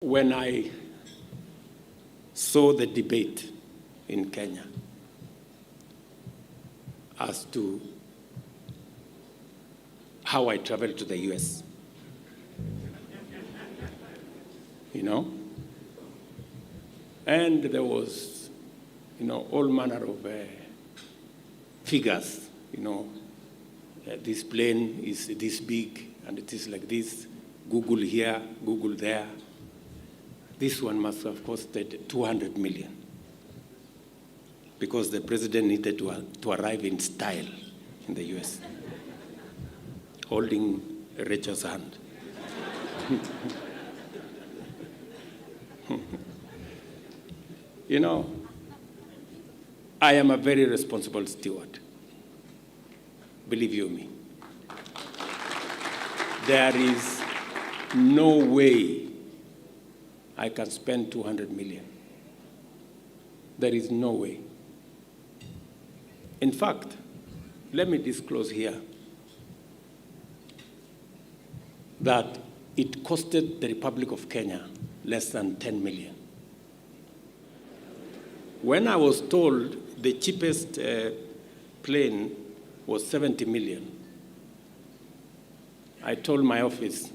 When I saw the debate in Kenya as to how I traveled to the US, and there was, all manner of figures, this plane is this big and it is like this, Google here, Google there. This one must have costed 200 million because the president needed to arrive in style in the US, holding Rachel's hand. I am a very responsible steward. Believe you me. There is no way I can spend 200 million. There is no way. In fact, let me disclose here that it costed the Republic of Kenya less than 10 million. When I was told the cheapest plane was 70 million, I told my office,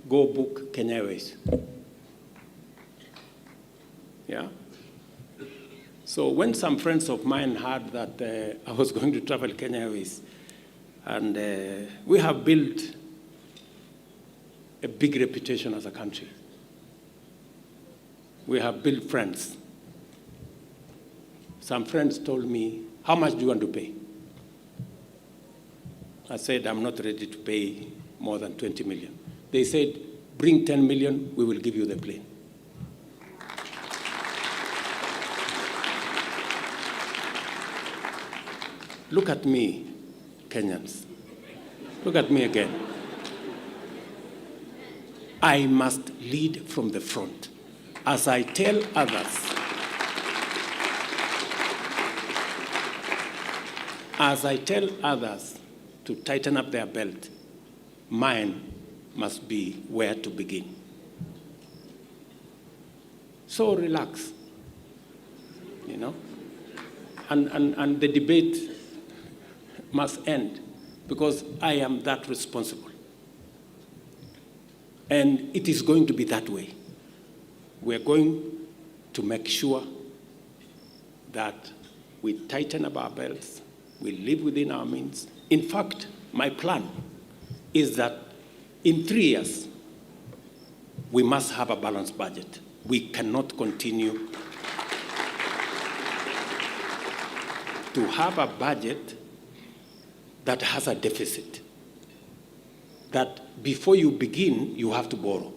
go book Kenya Airways. Yeah. So when some friends of mine heard that I was going to travel Kenya Airways, and we have built a big reputation as a country. We have built friends. Some friends told me, how much do you want to pay? I said, I'm not ready to pay more than 20 million. They said, bring 10 million, we will give you the plane. Look at me, Kenyans. Look at me again. I must lead from the front. As I tell others to tighten up their belt, mine must be where to begin. So relax, and the debate must end because I am that responsible. And it is going to be that way. We're going to make sure that we tighten up our belts, we live within our means. In fact, my plan is that in 3 years, we must have a balanced budget. We cannot continue to have a budget that has a deficit, that before you begin, you have to borrow.